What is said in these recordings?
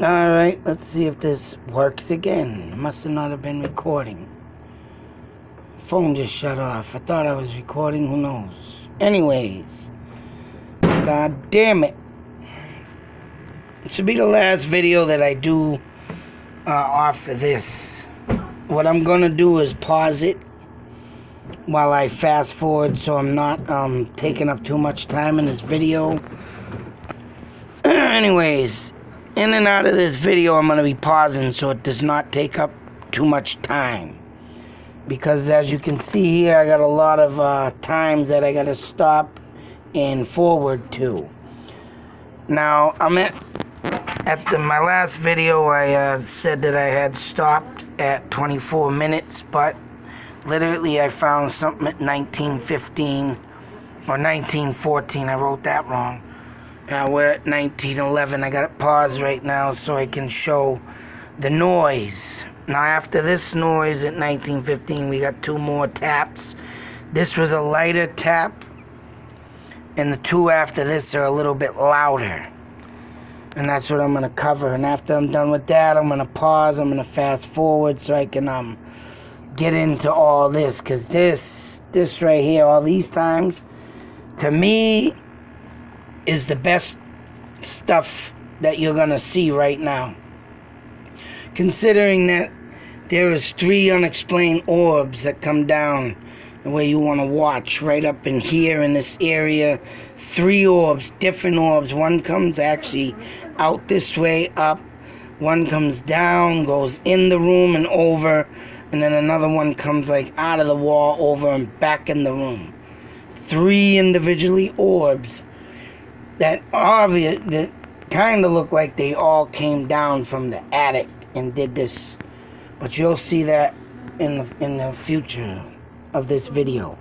Alright, let's see if this works again. Must have not have been recording. Phone just shut off. I thought I was recording, who knows. Anyways, god damn it. This should be the last video that I do off of this. What I'm gonna do is pause it while I fast forward so I'm not taking up too much time in this video. Anyways, in and out of this video I'm going to be pausing so it does not take up too much time, because as you can see here I got a lot of times that I got to stop and forward to. Now I'm at my last video I said that I had stopped at 24 minutes, but literally I found something at 19:15 or 19:14. I wrote that wrong. We're at 19:11. I got it paused right now so I can show the noise. Now after this noise at 19:15, we got two more taps. This was a lighter tap, and the two after this are a little bit louder. And that's what I'm going to cover. And after I'm done with that, I'm going to pause. I'm going to fast forward so I can get into all this. Because this right here, all these times, to me, is the best stuff that you're gonna see right now, considering that there is 3 unexplained orbs that come down the way you want to watch right up in here in this area. 3 orbs, different orbs. One comes actually out this way up, one comes down, goes in the room and over, and then another one comes like out of the wall over and back in the room. 3 individually orbs that kind of look like they all came down from the attic and did this, but you'll see that in the future of this video.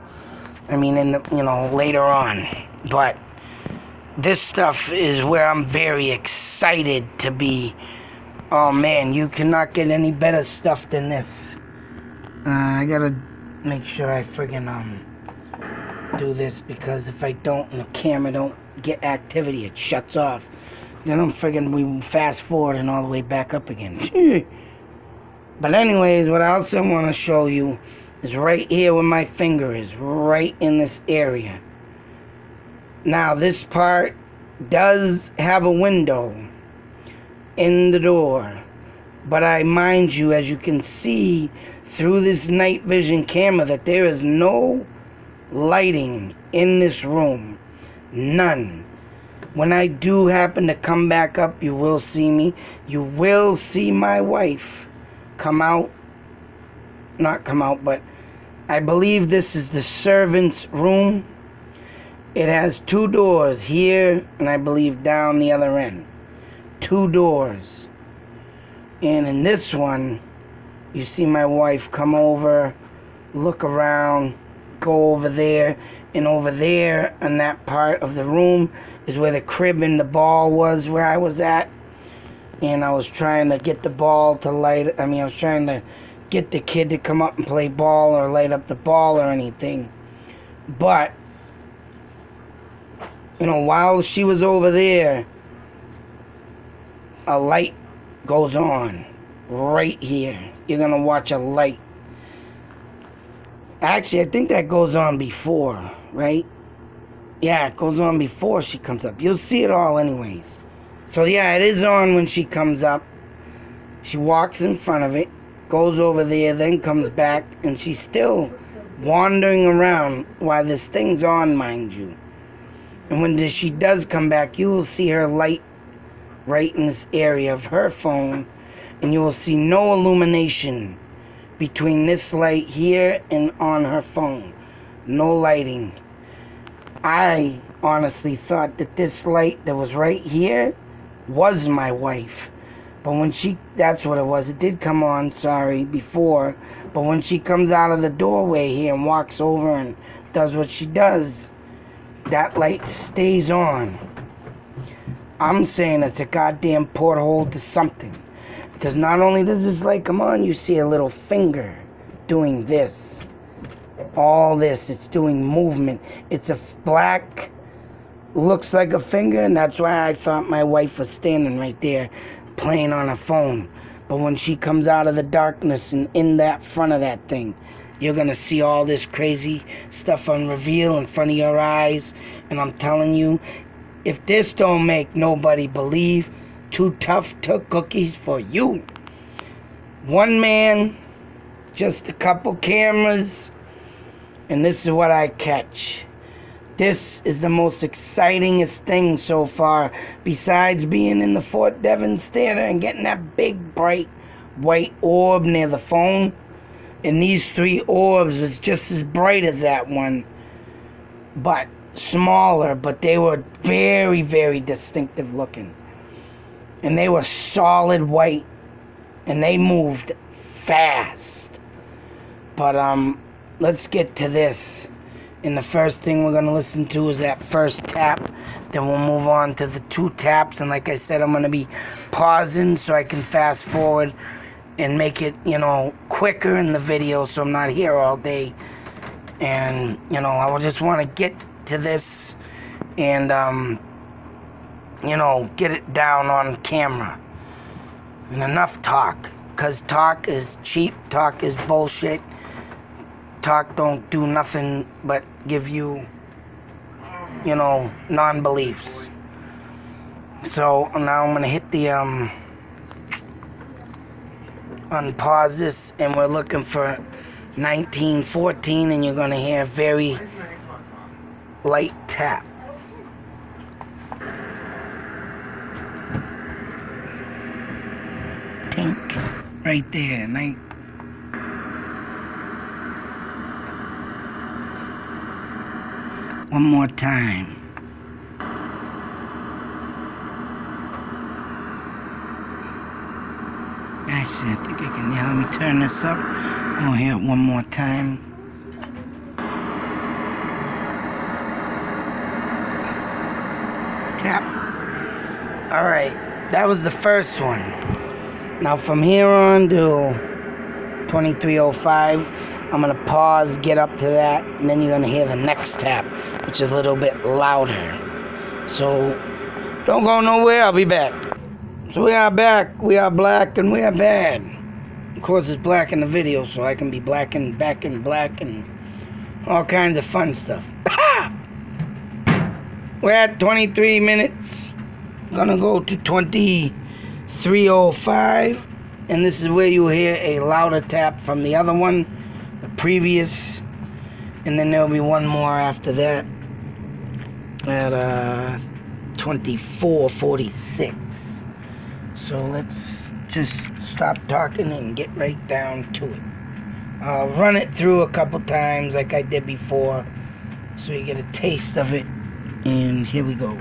I mean, later on. But this stuff is where I'm very excited to be. Oh man, you cannot get any better stuff than this. I gotta make sure I friggin' do this, because if I don't and the camera don't get activity, it shuts off. Then we fast forward and all the way back up again. But anyways, what I also want to show you is right here where my finger is, right in this area. Now this part does have a window in the door, but I mind you, as you can see through this night vision camera, that there is no lighting in this room. None. When I do happen to come back up, you will see me. You will see my wife come out. Not come out, but I believe this is the servant's room. It has 2 doors here, and I believe down the other end. 2 doors. And in this one, you see my wife come over, look around, go over there, and over there in that part of the room is where the crib and the ball was, where I was at. And I was trying to get the ball to light. I was trying to get the kid to come up and play ball or light up the ball or anything. But while she was over there, a light goes on right here. You're gonna watch a light. Actually, I think that goes on before, right? Yeah, it goes on before she comes up. You'll see it all anyways. So yeah, it is on when she comes up. She walks in front of it, goes over there, then comes back, and she's still wandering around while this thing's on, mind you. And when she does come back, you will see her light right in this area of her phone, and you will see no illumination between this light here and on her phone. No lighting. I honestly thought that this light that was right here was my wife. But when that's what it was. It did come on, sorry, before. But when she comes out of the doorway here and walks over and does what she does, that light stays on. I'm saying it's a goddamn porthole to something. Because not only does this light come on, you see a little finger doing this. All this, it's doing movement. It's a black, looks like a finger, and that's why I thought my wife was standing right there. playing on her phone. But when she comes out of the darkness and in that front of that thing, you're going to see all this crazy stuff on reveal in front of your eyes. And I'm telling you, if this don't make nobody believe, Too Tough took cookies for you. One man, just a couple cameras, and this is what I catch. This is the most excitingest thing so far, besides being in the Fort Devens Theater and getting that big, bright, white orb near the phone. And these 3 orbs is just as bright as that one, but smaller, but they were very, very distinctive looking. And they were solid white, and they moved fast. But let's get to this. And the first thing we're going to listen to is that first tap. Then we'll move on to the 2 taps. And like I said, I'm going to be pausing so I can fast forward and make it, quicker in the video so I'm not here all day. And, I just want to get to this and, get it down on camera. And enough talk. Because talk is cheap. Talk is bullshit. Talk don't do nothing but give you, non-beliefs. So now I'm going to hit the, unpause this, and we're looking for 1914, and you're going to hear a very light tap. Tink, right there, one more time. Actually, I think I can. Yeah, let me turn this up. I'm gonna hear it one more time. Tap. Alright, that was the first one. Now from here on to 2305, I'm going to pause, get up to that, and then you're going to hear the next tap, which is a little bit louder. So, don't go nowhere, I'll be back. So we are back, we are black, and we are bad. Of course, it's black in the video, so I can be black and back and black and all kinds of fun stuff. We're at 23 minutes. Gonna go to 2305, and this is where you hear a louder tap from the other one, the previous, and then there'll be one more after that at 2446. So let's just stop talking and get right down to it. I'll run it through a couple times like I did before so you get a taste of it, and here we go.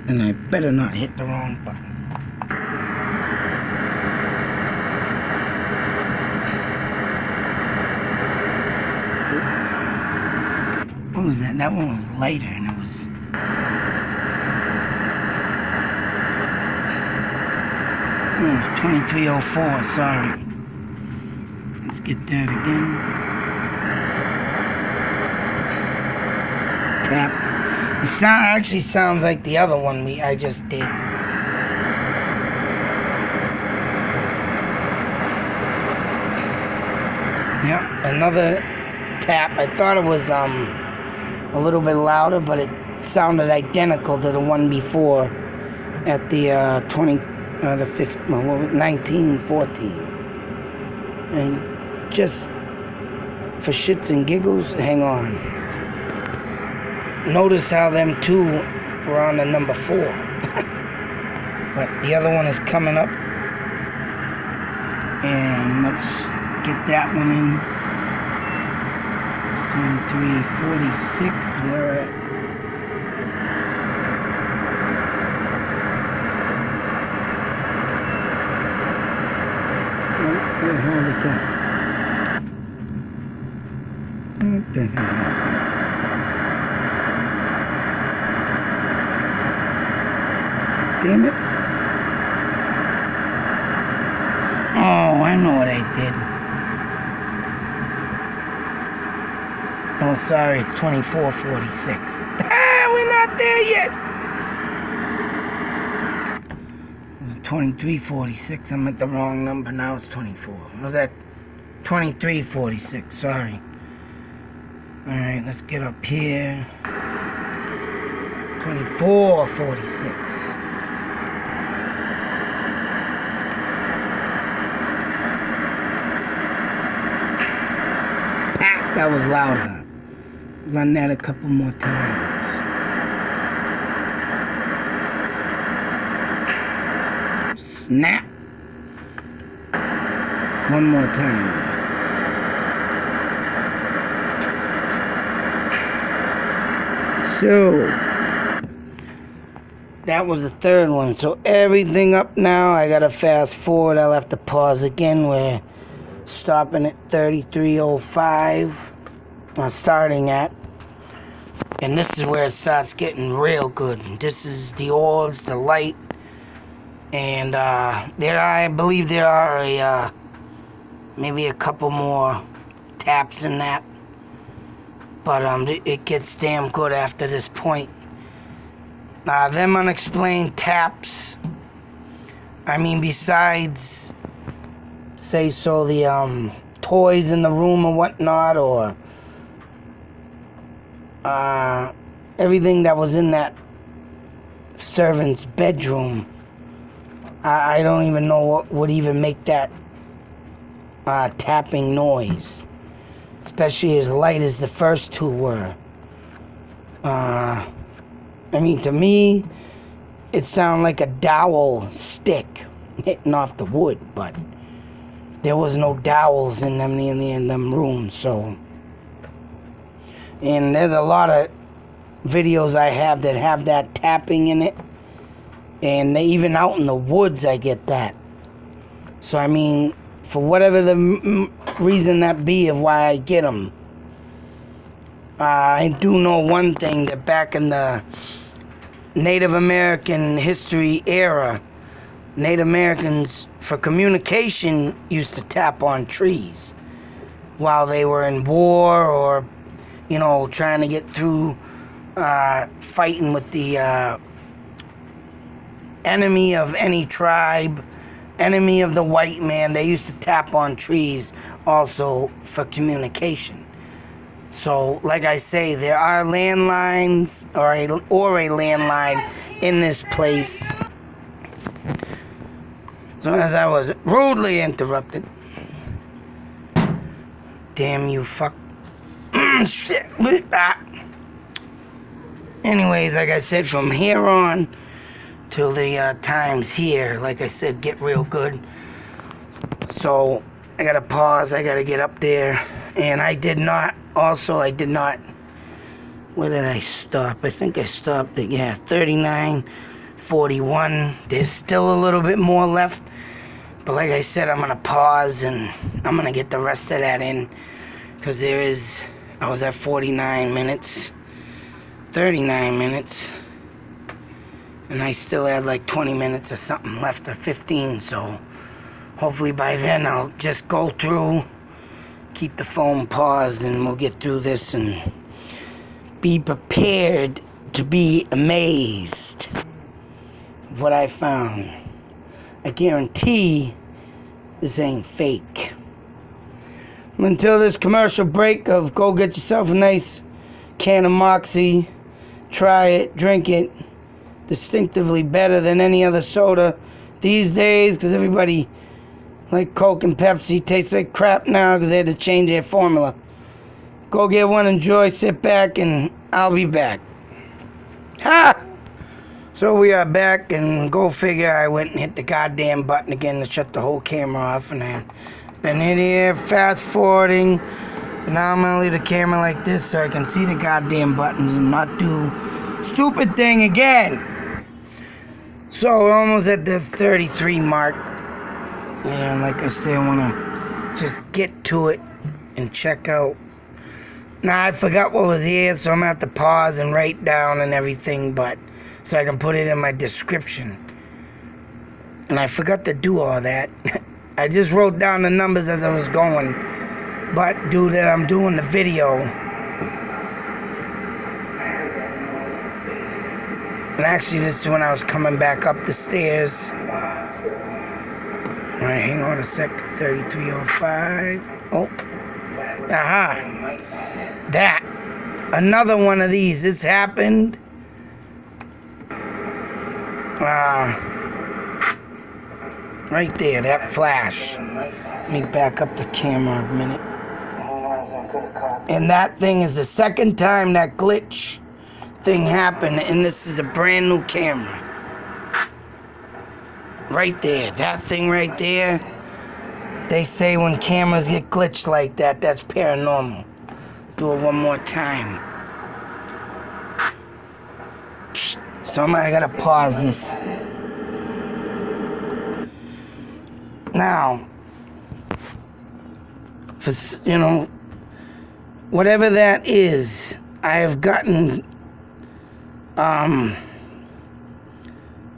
And I better not hit the wrong button. What was that? That one was lighter, and it was... Oh, it was 2304, sorry. Let's get that again. Tap. The sound actually sounds like the other one I just did. Yep, another tap. I thought it was a little bit louder, but it sounded identical to the one before at the 1914. And just for shits and giggles, hang on. Notice how them two were on the number 4. But the other one is coming up. And let's get that one in. 2346, we're at. Where the hell did it go? What the hell happened? Damn it. Oh, I know what I did. Oh, sorry, it's 2446. We're not there yet. 2346. I'm at the wrong number now. It's 24. I was at 2346. Sorry. Alright, let's get up here. 2446. Pat, that was louder. Run that a couple more times. Snap. One more time. So, that was the third one. So everything up now, I gotta fast forward. I'll have to pause again. We're stopping at 3305. Starting at. And this is where it starts getting real good. This is the orbs, the light. And I believe there are maybe a couple more taps in that. But it gets damn good after this point. Them unexplained taps, I mean, besides, say so, the toys in the room or whatnot, or everything that was in that servant's bedroom, I don't even know what would even make that tapping noise. Especially as light as the first two were. I mean, to me, it sounded like a dowel stick hitting off the wood, but there was no dowels in them rooms, so. And there's a lot of videos I have that have that tapping in it. And even out in the woods, I get that. So, I mean, for whatever the reason that be of why I get them, I do know one thing, that back in the Native American history era, Native Americans, for communication, used to tap on trees while they were in war or, you know, trying to get through fighting with the enemy of any tribe, enemy of the white man. They used to tap on trees also for communication. So, like I say, there are landlines or a landline in this place. So as I was rudely interrupted. Damn you fuck. Shit. Anyways, like I said, from here on till the times here, like I said, get real good. So I gotta pause, I gotta get up there. And I did not, where did I stop? I think I stopped at, 39:41. There's still a little bit more left. But like I said, I'm gonna pause and I'm gonna get the rest of that in. Because I was at 49 minutes, 39 minutes. And I still had like 20 minutes or something left, or 15, so hopefully by then I'll just go through, keep the phone paused, and we'll get through this and be prepared to be amazed of what I found. I guarantee this ain't fake. Until this commercial break of go get yourself a nice can of Moxie, try it, drink it. Distinctively better than any other soda these days, because everybody, like Coke and Pepsi, tastes like crap now because they had to change their formula. Go get one, enjoy, sit back, and I'll be back. Ha! So we are back, and go figure, I went and hit the goddamn button again to shut the whole camera off, and I've been in here fast forwarding. But now I'm gonna leave the camera like this so I can see the goddamn buttons and not do stupid thing again. So we're almost at the 33 mark. And like I said, I want to just get to it and check out. Now, I forgot what was here, so I'm going to have to pause and write down and everything, but so I can put it in my description. And I forgot to do all that. I just wrote down the numbers as I was going. But due that I'm doing the video, and actually this is when I was coming back up the stairs, Alright, hang on a sec. 3305. Oh. Aha. That. Another one of these. This happened. Right there, that flash. Let me back up the camera a minute. And that thing is the second time that glitch thing happened, and this is a brand new camera. Right there, that thing right there. They say when cameras get glitched like that, that's paranormal. Do it one more time. So I gotta pause this. Now, for, you know, whatever that is, I have gotten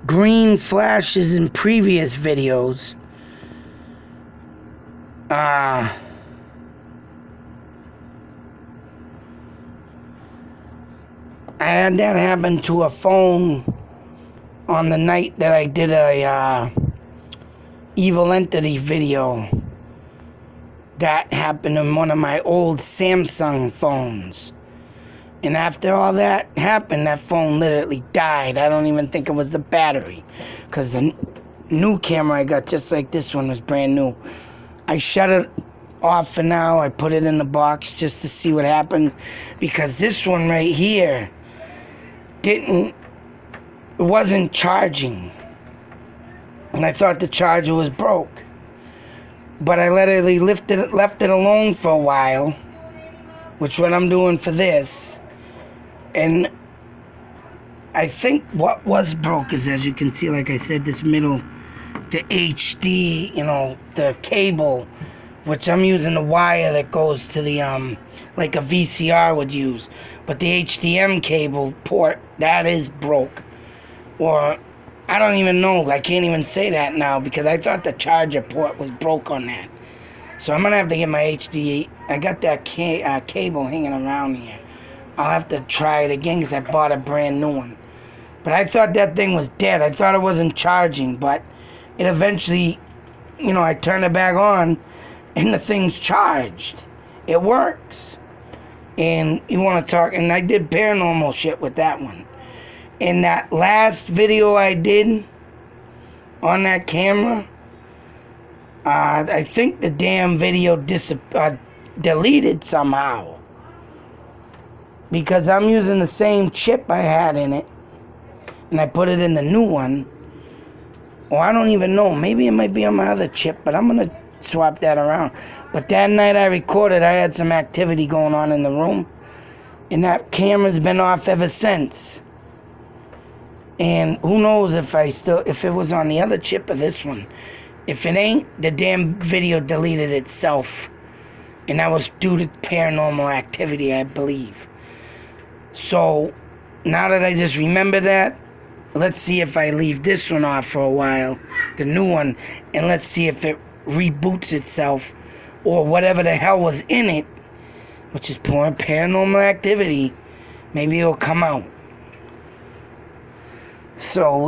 green flashes in previous videos. I had that happen to a phone on the night that I did a Evil Entity video. That happened in one of my old Samsung phones. And after all that happened, that phone literally died. I don't even think it was the battery. Because the new camera I got, just like this one, was brand new. I shut it off for now. I put it in the box just to see what happened. Because this one right here it wasn't charging. And I thought the charger was broke. But I literally left it alone for a while, which what I'm doing for this. And I think what was broke is, as you can see, like I said, this middle, the HD, you know, the cable, which I'm using the wire that goes to the, like a VCR would use. But the HDM cable port, that is broke. Or, I don't even know. I can't even say that now because I thought the charger port was broke on that. So I'm going to have to get my HD. I got that cable hanging around here. I'll have to try it again because I bought a brand new one. But I thought that thing was dead. I thought it wasn't charging. But it eventually, you know, I turned it back on and the thing's charged. It works. And you want to talk, and I did paranormal shit with that one. In that last video I did on that camera, I think the damn video deleted somehow. Because I'm using the same chip I had in it, and I put it in the new one. Or I don't even know. Maybe it might be on my other chip, but I'm going to swap that around. But that night I recorded, I had some activity going on in the room, and that camera's been off ever since. And who knows if it was on the other chip or this one. If it ain't, the damn video deleted itself. And that was due to paranormal activity, I believe. So, now that I just remember that, let's see if I leave this one off for a while, the new one, and let's see if it reboots itself, or whatever the hell was in it, which is pouring paranormal activity. Maybe it'll come out. So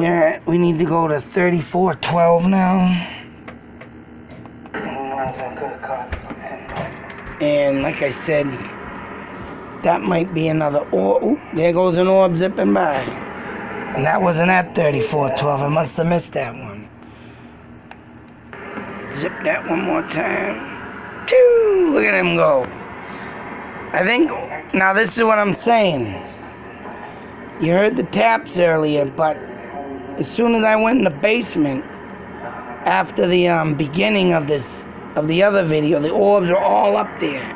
we need to go to 3412 now. And like I said, that might be another orb. Oop, there goes an orb zipping by. And that wasn't at 3412. I must have missed that one. Zip that one more time. Choo! Look at him go. I think, now this is what I'm saying. You heard the taps earlier, but as soon as I went in the basement, after the beginning of the other video, the orbs were all up there.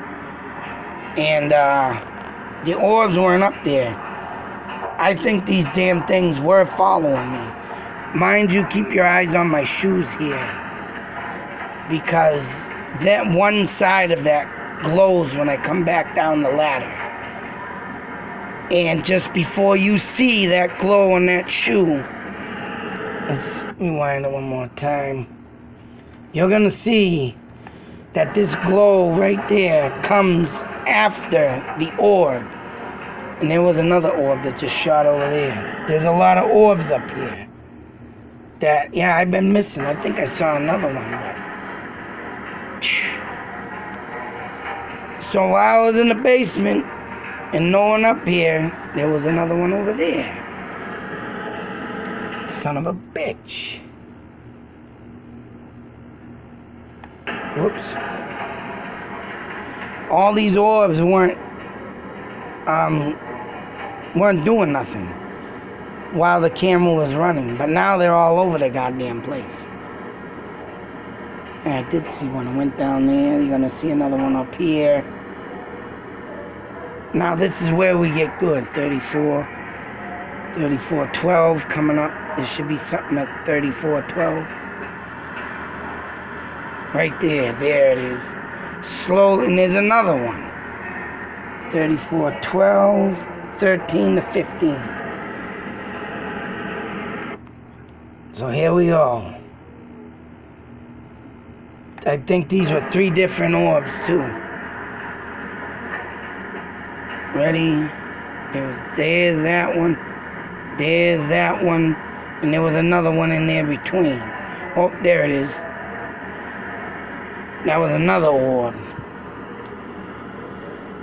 And the orbs weren't up there. I think these damn things were following me. Mind you, keep your eyes on my shoes here. Because that one side of that glows when I come back down the ladder. And just before you see that glow on that shoe, let's rewind it one more time. You're going to see that this glow right there comes after the orb. And there was another orb that just shot over there. There's a lot of orbs up here that, yeah, I've been missing. I think I saw another one, but So while I was in the basement and no one up here, there was another one over there. Son of a bitch. Whoops. All these orbs weren't doing nothing while the camera was running, but now they're all over the goddamn place. And I did see one. I went down there. You're gonna see another one up here. Now this is where we get good. 3412 coming up. There should be something at 3412. Right there. There it is. Slowly, and there's another one. 3412, 13 to 15. So here we go. I think these were 3 different orbs too. Ready? There's that one. There's that one. And there was another one in there between. Oh, there it is. That was another orb.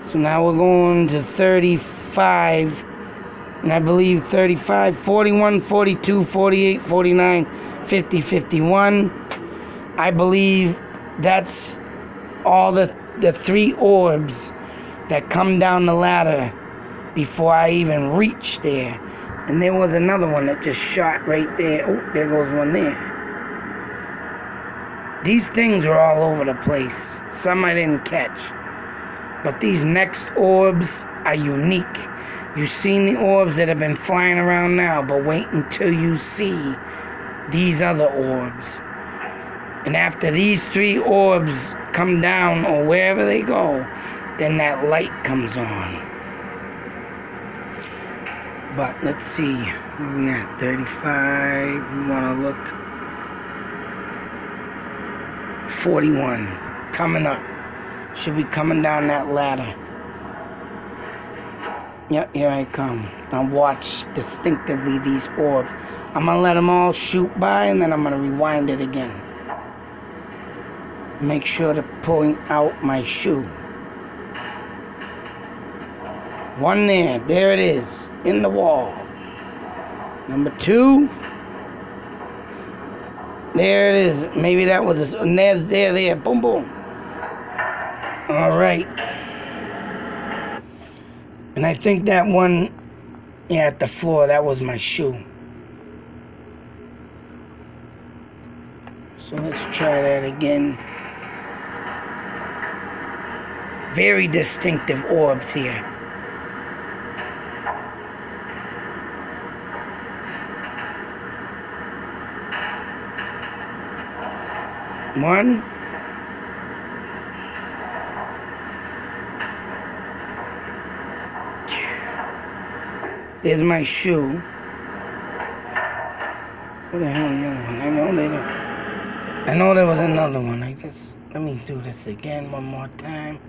So now we're going to 35. And I believe 35, 41, 42, 48, 49, 50, 51. I believe that's all the 3 orbs that come down the ladder before I even reach there. And there was another one that just shot right there. Oh, there goes one there. These things were all over the place. Some I didn't catch. But these next orbs are unique. You've seen the orbs that have been flying around now, but wait until you see these other orbs. And after these 3 orbs come down, or wherever they go, then that light comes on. But let's see, where we at? 35, we want to look. 41, coming up. Should be coming down that ladder. Yep, here I come. Now watch distinctively these orbs. I'm going to let them all shoot by, and then I'm going to rewind it again. Make sure to point out my shoe. One there. There it is. In the wall. Number 2. There it is. Maybe that was... And there's there. Boom, boom. All right. And I think that one... Yeah, at the floor. That was my shoe. So let's try that again. Very distinctive orbs here. One. There's my shoe. Where the hell is the other one? I know there was another one. I guess. Let me do this again one more time.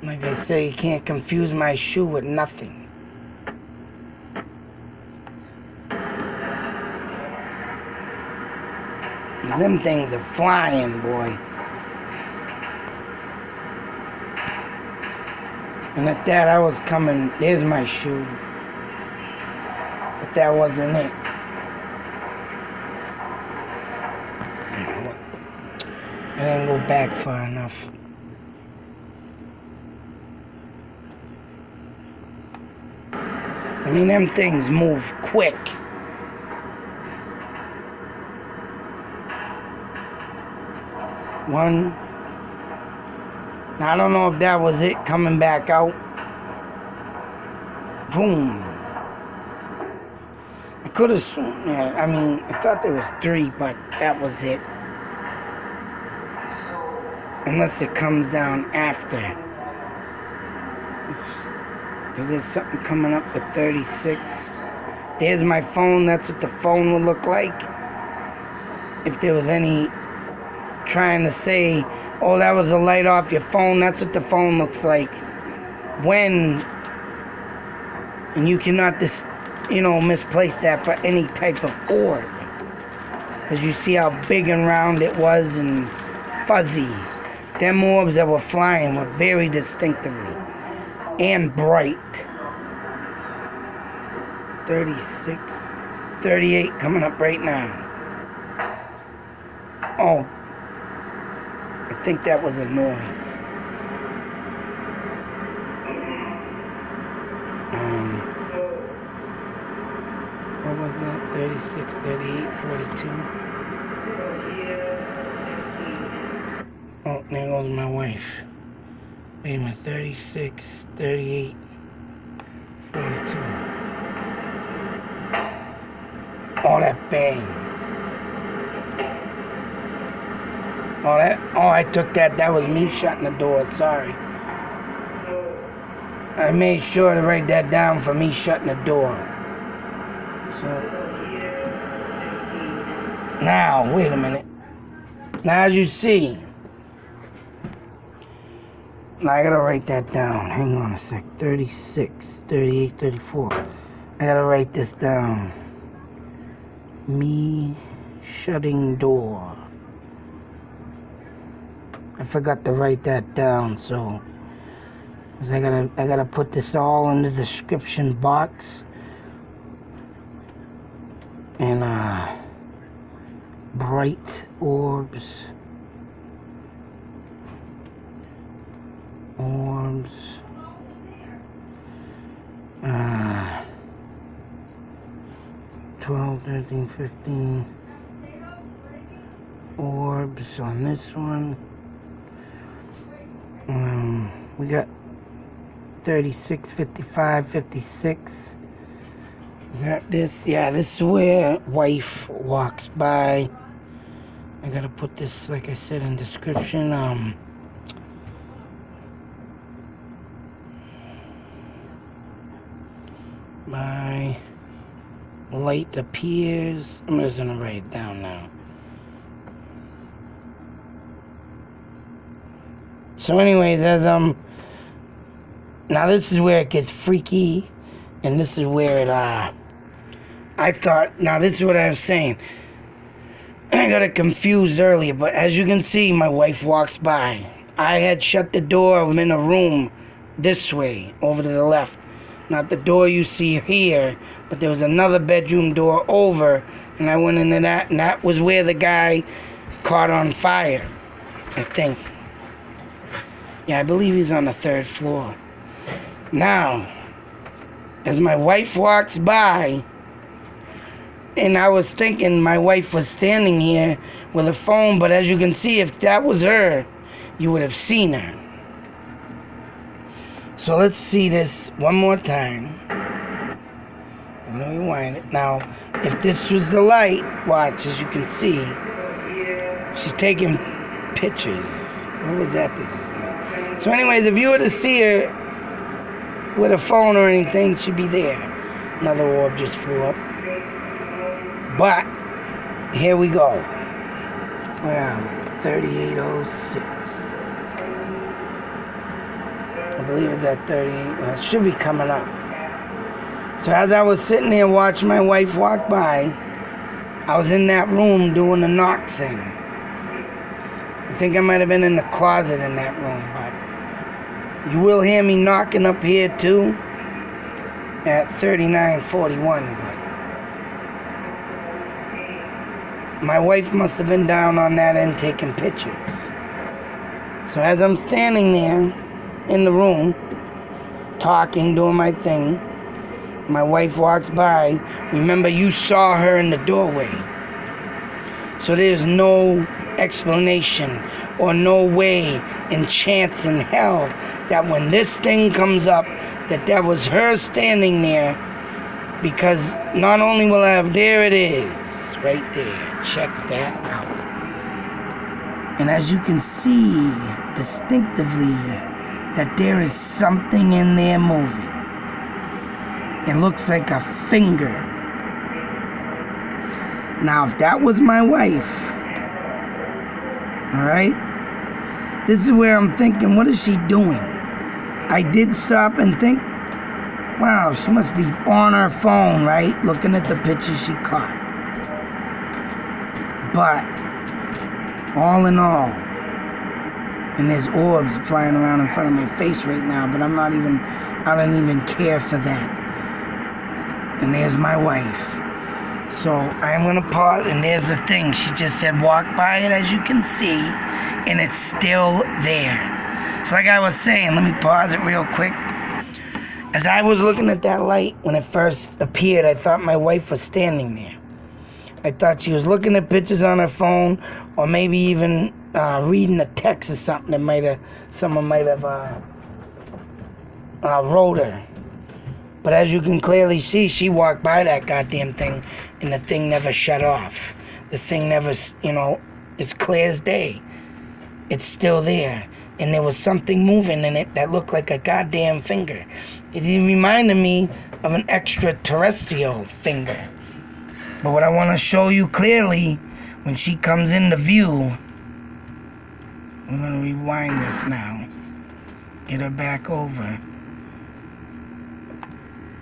Like I say, you can't confuse my shoe with nothing. Them things are flying, boy. And at that, I was coming. There's my shoe. But that wasn't it. I didn't go back far enough. I mean, them things move quick. One. Now, I don't know if that was it coming back out. Boom. I could have sworn, yeah, I mean, I thought there was 3, but that was it. Unless it comes down after. Because there's something coming up with 36. There's my phone. That's what the phone would look like. If there was any trying to say, oh, that was a light off your phone, that's what the phone looks like. When, and you cannot misplace that for any type of orb. Because you see how big and round it was and fuzzy. Them orbs that were flying were very distinctively and bright. 36, 38 coming up right now. Oh, I think that was a noise. What was that? 36, 38, 42. Oh, there goes my wife. Wait a minute, 36, 38, 42. Oh, that bang. Oh, I took that. That was me shutting the door. Sorry. I made sure to write that down for me shutting the door. So, now, wait a minute. Now, as you see, now I gotta write that down. Hang on a sec. 36, 38, 34. I gotta write this down. Me shutting door. I forgot to write that down, so I gotta put this all in the description box. And bright orbs. Orbs. 12, 13, 15. Orbs on this one. We got 36, 55, 56. Is that this? Yeah, this is where wife walks by. I gotta put this, like I said, in description. My light appears. I'm just gonna write it down now. So anyways, now this is where it gets freaky, and this is where it, I thought, now this is what I was saying. I got it confused earlier, but as you can see, my wife walks by. I had shut the door. I'm in a room this way, over to the left. Not the door you see here, but there was another bedroom door over, and I went into that, and that was where the guy caught on fire, I think. Yeah, I believe he's on the 3rd floor. Now, as my wife walks by, and I was thinking my wife was standing here with a phone, but as you can see, if that was her, you would have seen her. So let's see this one more time. I'm gonna rewind it. Now, if this was the light, watch, as you can see, she's taking pictures. What was that? So anyways, if you were to see her with a phone or anything, she'd be there. Another orb just flew up. But, here we go. Where are we? 3806. I believe it's at 38. Well, it should be coming up. So as I was sitting there watching my wife walk by, I was in that room doing the knock thing. I think I might have been in the closet in that room, but you will hear me knocking up here too at 3941, but my wife must have been down on that end taking pictures. So as I'm standing there in the room, talking, doing my thing, my wife walks by. Remember, you saw her in the doorway. So there's no explanation or no way in chance in hell that when this thing comes up, that was her standing there, because not only will I have, there it is, right there. Check that out. And as you can see distinctively that there is something in there moving. It looks like a finger. Now, if that was my wife, alright, this is where I'm thinking, what is she doing? I did stop and think, wow, she must be on her phone, right? Looking at the pictures she caught. But, all in all, And there's orbs flying around in front of my face right now, but I don't even care for that. And there's my wife. So I'm gonna pause, and there's the thing. She just said walk by it, as you can see, and it's still there. So like I was saying, let me pause it real quick. As I was looking at that light when it first appeared, I thought my wife was standing there. I thought she was looking at pictures on her phone, or maybe even reading a text or something that someone might have wrote her. But as you can clearly see, she walked by that goddamn thing, and the thing never shut off. The thing never, it's clear as day. It's still there. And there was something moving in it that looked like a goddamn finger. It reminded me of an extraterrestrial finger. But what I want to show you clearly, when she comes into view, I'm going to rewind this now. Get her back over.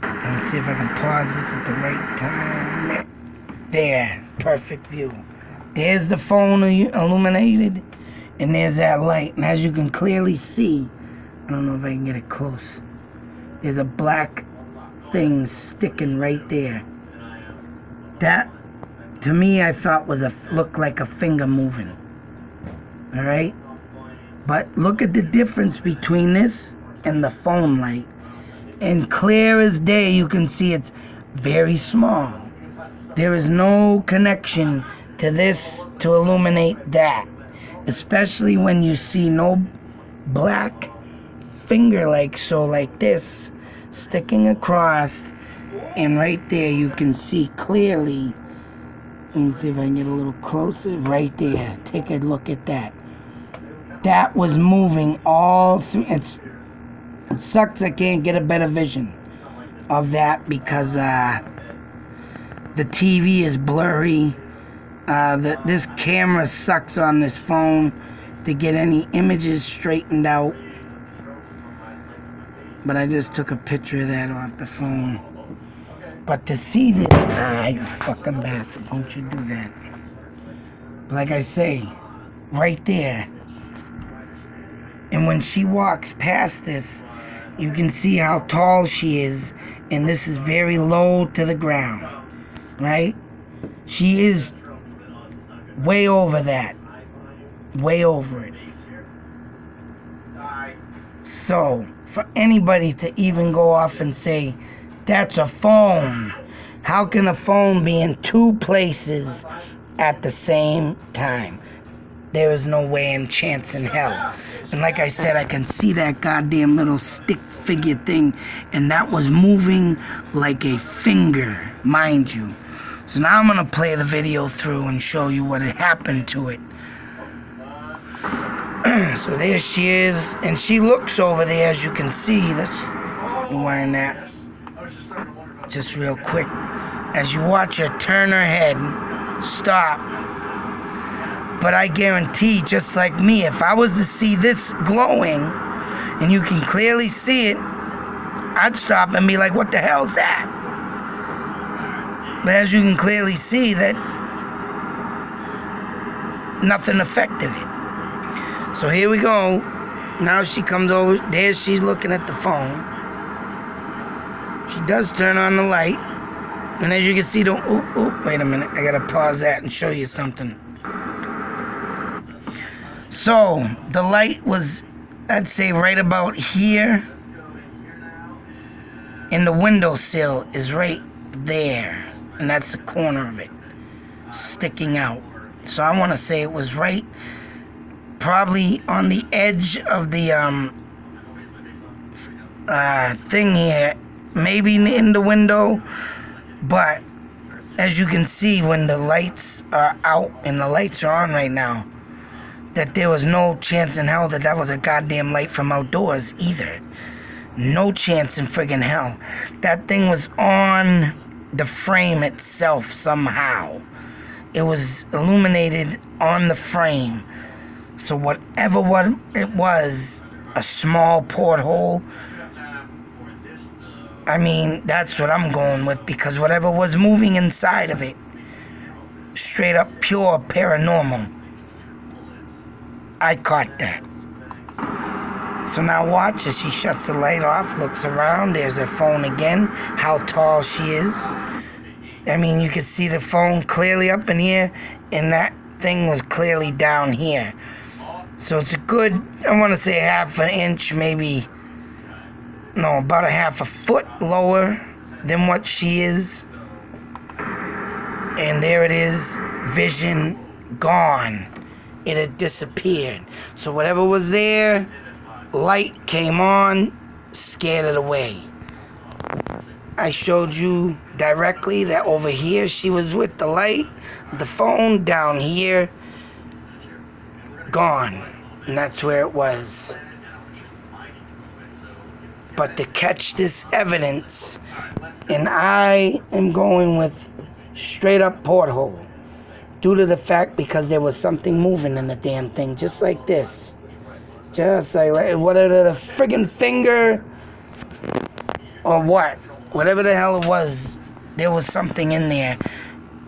Let's see if I can pause this at the right time. There, perfect view. There's the phone illuminated, and there's that light. And as you can clearly see, I don't know if I can get it close. There's a black thing sticking right there. That, to me, I thought looked like a finger moving. All right? But look at the difference between this and the phone light. And clear as day, you can see it's very small. There is no connection to this to illuminate that. Especially when you see no black finger like this sticking across. And right there you can see clearly. Let me see if I can get a little closer. Right there. Take a look at that. That was moving all through. It sucks I can't get a better vision of that because the TV is blurry. This camera sucks on this phone to get any images straightened out. But I just took a picture of that off the phone. But to see this, you fucking bastard, don't you do that. But like I say, right there. And when she walks past this, you can see how tall she is. And this is very low to the ground, right? She is way over that. Way over it. So, for anybody to even go off and say, that's a phone. How can a phone be in two places at the same time? There is no way and chance in hell. And like I said, I can see that goddamn little stick figure thing, and that was moving like a finger, mind you. So now I'm going to play the video through and show you what had happened to it. So there she is, and she looks over there, as you can see. Let's rewind that just real quick. As you watch her turn her head, stop. But I guarantee, just like me, if I was to see this glowing, and you can clearly see it, I'd stop and be like, what the hell's that? But as you can clearly see, that nothing affected it. So here we go. Now she comes over. There she's looking at the phone. She does turn on the light. And as you can see, wait a minute. I gotta pause that and show you something. So, the light was, I'd say, right about here. And the windowsill is right there. And that's the corner of it, sticking out. So I want to say it was right, probably on the edge of the thing here. Maybe in the window. But, as you can see, when the lights are out and the lights are on right now, that there was no chance in hell that that was a goddamn light from outdoors either. No chance in friggin' hell. That thing was on the frame itself somehow. It was illuminated on the frame. So whatever it was, a small porthole, I mean, that's what I'm going with, because whatever was moving inside of it, straight up pure paranormal. I caught that. So now watch as she shuts the light off, looks around. There's her phone again, how tall she is. I mean, you can see the phone clearly up in here, and that thing was clearly down here. So it's a good, I want to say half an inch, maybe, no, about a half a foot lower than what she is. And there it is, vision gone. It had disappeared. So whatever was there, light came on, scared it away. I showed you directly that over here she was with the light, the phone down here, gone. And that's where it was. But to catch this evidence, and I am going with straight up porthole. Due to the fact because there was something moving in the damn thing, just like this. Just like whatever the friggin' finger or what. Whatever the hell it was, there was something in there.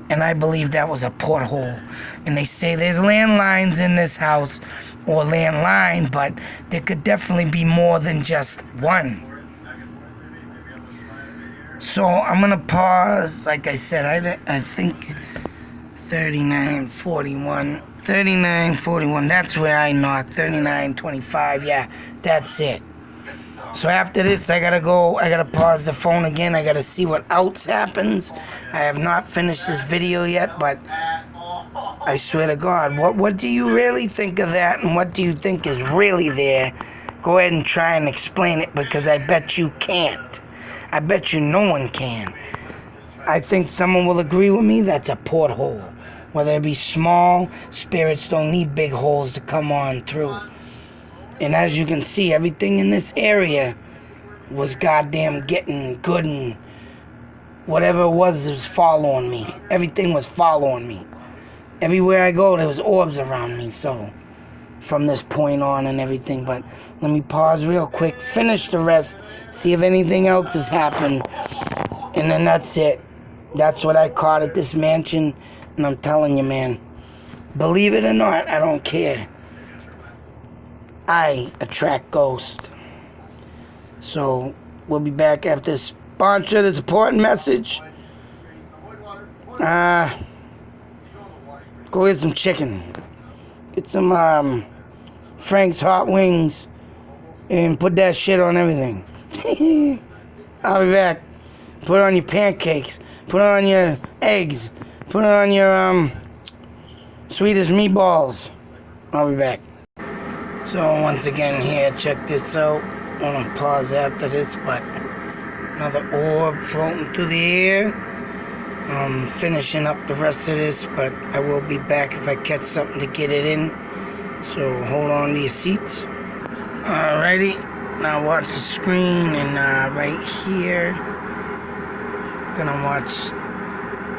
And I believe that was a porthole. And they say there's landlines in this house, or landline, but there could definitely be more than just one. So I'm gonna pause. Like I said, I think 39:41, that's where I knocked. 39:25, yeah, that's it. So after this, I gotta pause the phone again. I gotta see what else happens. I have not finished this video yet, but I swear to God, what do you really think of that, and what do you think is really there? Go ahead and try and explain it, because I bet you can't. I bet you no one can. I think someone will agree with me, that's a porthole. Whether it be small, spirits don't need big holes to come on through. And as you can see, everything in this area was goddamn getting good, and whatever it was following me. Everything was following me. Everywhere I go, there was orbs around me, so from this point on and everything. But let me pause real quick, finish the rest, see if anything else has happened, and then that's it. That's what I caught at this mansion, and I'm telling you, man, believe it or not, I don't care. I attract ghosts. So we'll be back after this sponsor, this important message. Go get some chicken. Get some Frank's hot wings, and put that shit on everything. I'll be back. Put it on your pancakes. Put it on your eggs. Put it on your sweetest meatballs. I'll be back. So once again here, check this out. I'm gonna pause after this, but another orb floating through the air. I'm finishing up the rest of this, but I will be back if I catch something to get it in. So hold on to your seats. Alrighty, now watch the screen, and right here, gonna watch.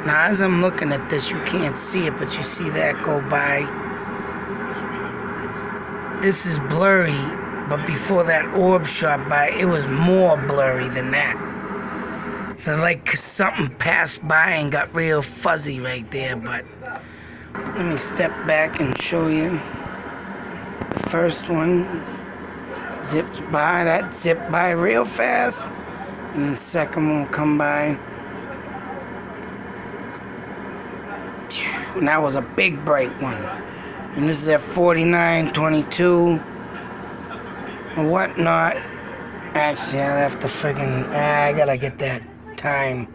Now as I'm looking at this, you can't see it, but you see that go by. This is blurry, but before that orb shot by, it was more blurry than that. So like something passed by and got real fuzzy right there, but let me step back and show you. The first one zips by, that zipped by real fast, and the second one will come by. And that was a big bright one. And this is at 49:22 and whatnot. Actually, I have to friggin', I gotta get that time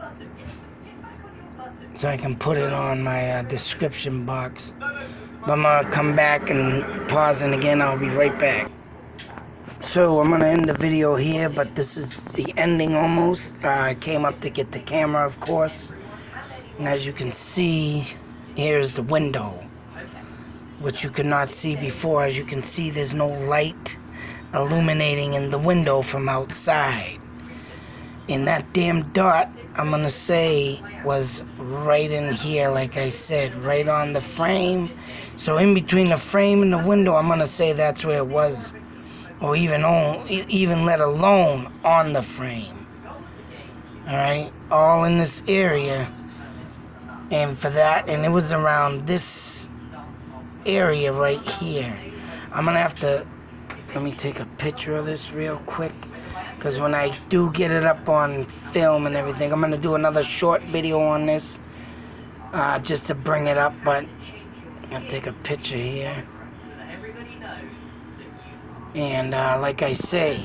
so I can put it on my description box. But I'm gonna come back and pause, and again, I'll be right back. So I'm gonna end the video here, but this is the ending almost. I came up to get the camera, of course. And as you can see, here's the window, which you could not see before. As you can see, there's no light illuminating in the window from outside. And that damn dot, I'm gonna say, was right in here, like I said, right on the frame. So in between the frame and the window, I'm gonna say that's where it was, or even let alone on the frame. Alright, all in this area. And for that, and it was around this area right here. I'm gonna have to Let me take a picture of this real quick, because when I do get it up on film and everything, I'm going to do another short video on this, just to bring it up, but I'll take a picture here. And like I say,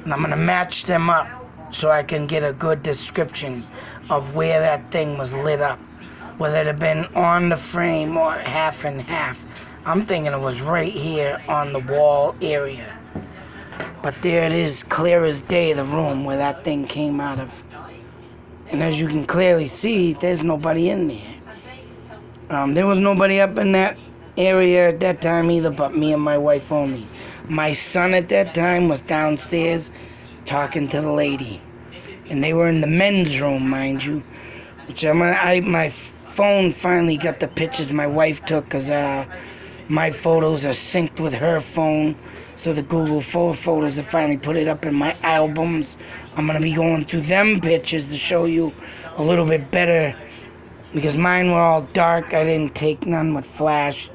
and I'm going to match them up so I can get a good description of where that thing was lit up. Whether it had been on the frame or half and half. I'm thinking it was right here on the wall area. But there it is, clear as day, the room where that thing came out of. And as you can clearly see, there's nobody in there. There was nobody up in that area at that time either, but me and my wife only. My son at that time was downstairs talking to the lady. And they were in the men's room, mind you. Which my phone finally got the pictures my wife took, because my photos are synced with her phone. So the Google photos have finally put it up in my albums. I'm going to be going through them pictures to show you a little bit better, because mine were all dark. I didn't take none with flash.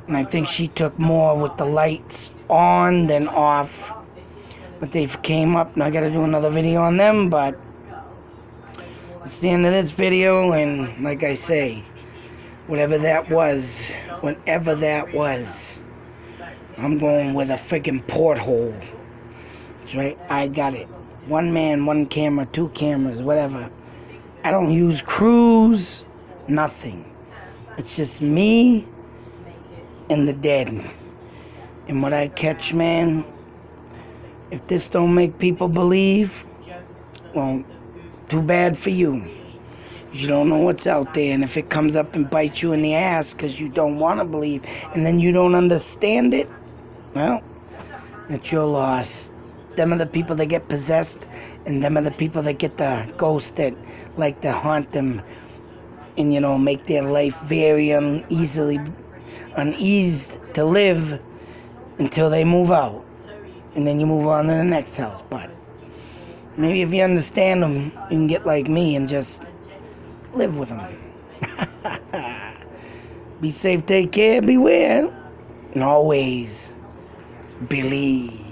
And I think she took more with the lights on than off. But they came up, and I got to do another video on them, but it's the end of this video. And like I say, whatever that was, I'm going with a freaking porthole. That's right, I got it. One man, one camera, two cameras, whatever. I don't use crews, nothing. It's just me and the dead. And what I catch, man, if this don't make people believe, well, too bad for you. You don't know what's out there, and if it comes up and bites you in the ass because you don't want to believe, and then you don't understand it, well, it's your loss. Them are the people that get possessed, and them are the people that get the ghosts that like to haunt them and, you know, make their life very uneased to live until they move out. And then you move on to the next house. But maybe if you understand them, you can get like me and just live with them. Be safe, take care, beware, and always believe.